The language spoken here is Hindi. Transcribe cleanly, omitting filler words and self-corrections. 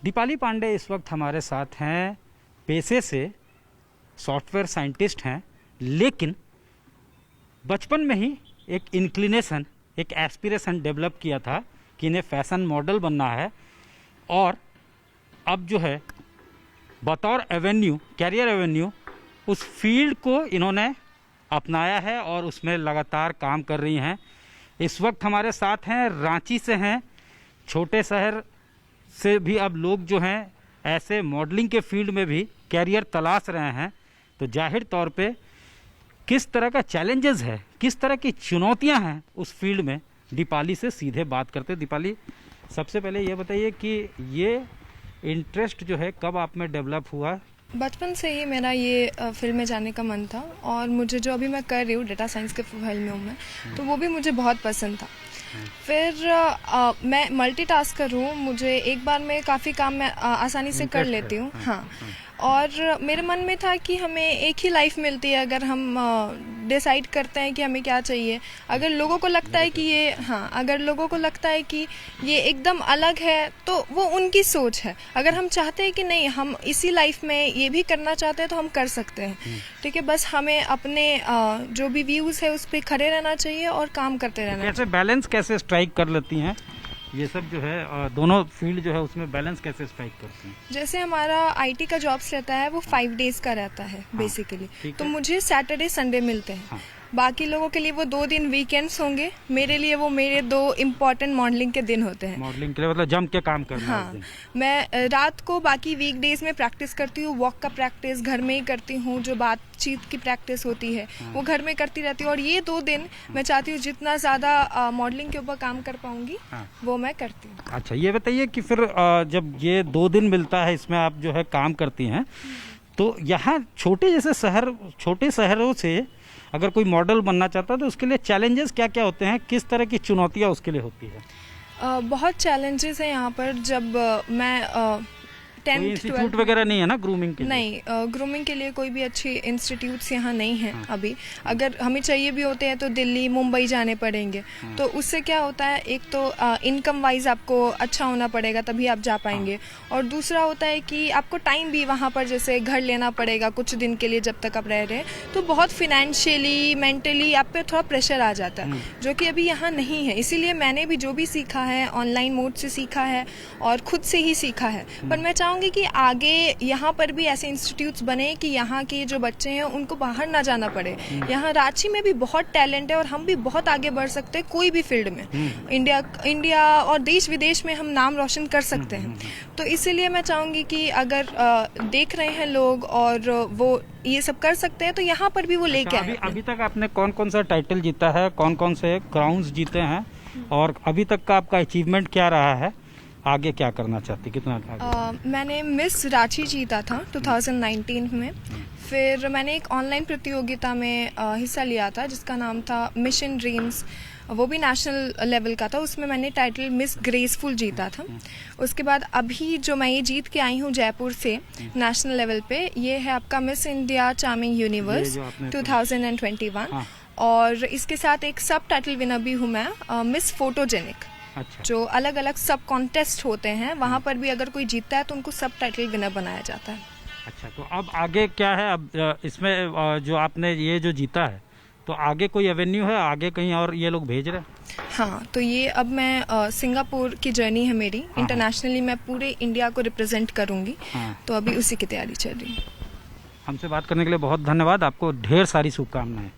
दीपाली पांडे इस वक्त हमारे साथ हैं। पेशे से सॉफ्टवेयर साइंटिस्ट हैं, लेकिन बचपन में ही एक इंक्लिनेशन, एक एस्पिरेशन डेवलप किया था कि इन्हें फैशन मॉडल बनना है। और अब जो है बतौर एवेन्यू, कैरियर एवेन्यू, उस फील्ड को इन्होंने अपनाया है और उसमें लगातार काम कर रही हैं। इस वक्त हमारे साथ हैं, रांची से हैं। छोटे शहर से भी अब लोग जो हैं ऐसे मॉडलिंग के फील्ड में भी कैरियर तलाश रहे हैं। तो जाहिर तौर पे किस तरह का चैलेंजेस है, किस तरह की चुनौतियां हैं उस फील्ड में, दीपाली से सीधे बात करते हैं। दीपाली, सबसे पहले ये बताइए कि ये इंटरेस्ट जो है कब आप में डेवलप हुआ? बचपन से ही मेरा ये फील्ड में जाने का मन था, और मुझे जो अभी मैं कर रही हूँ डेटा साइंस के फील्ड में हूँ मैं, तो वो भी मुझे बहुत पसंद था। फिर मैं मल्टीटास्कर हूँ, मुझे एक बार में काफ़ी काम मैं आसानी से कर लेती हूँ। हाँ, और मेरे मन में था कि हमें एक ही लाइफ मिलती है, अगर हम डिसाइड करते हैं कि हमें क्या चाहिए। अगर लोगों को लगता है कि ये, हाँ, अगर लोगों को लगता है कि ये एकदम अलग है तो वो उनकी सोच है। अगर हम चाहते हैं कि नहीं, हम इसी लाइफ में ये भी करना चाहते हैं तो हम कर सकते हैं। ठीक है, बस हमें अपने जो भी व्यूज़ है उस पर खड़े रहना चाहिए और काम करते रहना चाहिए। कैसे बैलेंस कैसे स्ट्राइक कर लेती हैं ये सब जो है, दोनों फील्ड जो है उसमें बैलेंस कैसे स्ट्राइक करते हैं? जैसे हमारा आईटी का जॉब्स रहता है वो 5 डेज का रहता है बेसिकली, तो मुझे सैटरडे संडे मिलते हैं। हाँ। बाकी लोगों के लिए वो 2 दिन वीकेंड्स होंगे, मेरे लिए वो मेरे 2 इम्पोर्टेंट मॉडलिंग के दिन होते हैं। मॉडलिंग के लिए मतलब जम के काम करना। हाँ, मैं रात को बाकी वीकडेज में प्रैक्टिस करती हूँ। वॉक का प्रैक्टिस घर में ही करती हूँ, जो बातचीत की प्रैक्टिस होती है वो घर में करती रहती हूँ। और ये 2 दिन मैं चाहती हूँ जितना ज़्यादा मॉडलिंग के ऊपर काम कर पाऊंगी वो मैं करती हूँ। अच्छा, ये बताइए कि फिर जब ये 2 दिन मिलता है, इसमें आप जो है काम करती हैं, तो यहाँ छोटे शहरों से अगर कोई मॉडल बनना चाहता है तो उसके लिए चैलेंजेस क्या क्या होते हैं, किस तरह की चुनौतियाँ उसके लिए होती है? बहुत चैलेंजेस हैं यहाँ पर। जब मैं 10th इंस्टीट्यूट वगैरह नहीं है ना ग्रूमिंग के लिए? नहीं, ग्रूमिंग के लिए कोई भी अच्छी इंस्टीट्यूट्स यहाँ नहीं है अभी। अगर हमें चाहिए भी होते हैं तो दिल्ली, मुंबई जाने पड़ेंगे। तो उससे क्या होता है, एक तो इनकम वाइज आपको अच्छा होना पड़ेगा तभी आप जा पाएंगे, और दूसरा होता है कि आपको टाइम भी वहाँ पर जैसे घर लेना पड़ेगा कुछ दिन के लिए जब तक आप रह रहे हैं, तो बहुत फिनेंशियली, मेंटली आप पे थोड़ा प्रेशर आ जाता है, जो कि अभी यहाँ नहीं है। इसीलिए मैंने भी जो भी सीखा है ऑनलाइन मोड से सीखा है और खुद से ही सीखा है। पर मैं चाहूँगी कि आगे यहाँ पर भी ऐसे इंस्टीट्यूट्स बने कि यहाँ के जो बच्चे हैं उनको बाहर ना जाना पड़े। यहाँ रांची में भी बहुत टैलेंट है और हम भी बहुत आगे बढ़ सकते हैं कोई भी फील्ड में। इंडिया और देश विदेश में हम नाम रोशन कर सकते हैं। तो इसीलिए मैं चाहूँगी कि अगर देख रहे हैं लोग और वो ये सब कर सकते हैं तो यहाँ पर भी वो लेके आए। अभी तक आपने कौन कौन सा टाइटल जीता है, कौन कौन से क्राउन्स जीते हैं, और अभी तक का आपका अचीवमेंट क्या रहा है? आगे क्या करना चाहती, कितना आगे? मैंने मिस रांची जीता था 2019 में। फिर मैंने एक ऑनलाइन प्रतियोगिता में हिस्सा लिया था जिसका नाम था मिशन ड्रीम्स, वो भी नेशनल लेवल का था। उसमें मैंने टाइटल मिस ग्रेसफुल जीता था। उसके बाद अभी जो मैं ये जीत के आई हूँ जयपुर से नेशनल लेवल पे, ये है आपका मिस इंडिया चार्मिंग यूनिवर्स 2021। और इसके साथ एक सब टाइटल विनर भी हूँ मैं, मिस फोटोजेनिक। अच्छा। जो अलग अलग सब कॉन्टेस्ट होते हैं वहाँ पर भी अगर कोई जीतता है तो उनको सब टाइटल विनर बनाया जाता है। अच्छा, तो अब आगे क्या है? अब इसमें जो आपने ये जो जीता है, तो आगे कोई एवेन्यू है, आगे कहीं और ये लोग भेज रहे हैं? हाँ, तो ये अब मैं सिंगापुर की जर्नी है मेरी। इंटरनेशनली मैं पूरे इंडिया को रिप्रेजेंट करूँगी। तो अभी उसी की तैयारी चल रही है। हमसे बात करने के लिए बहुत धन्यवाद, आपको ढेर सारी शुभकामनाएं।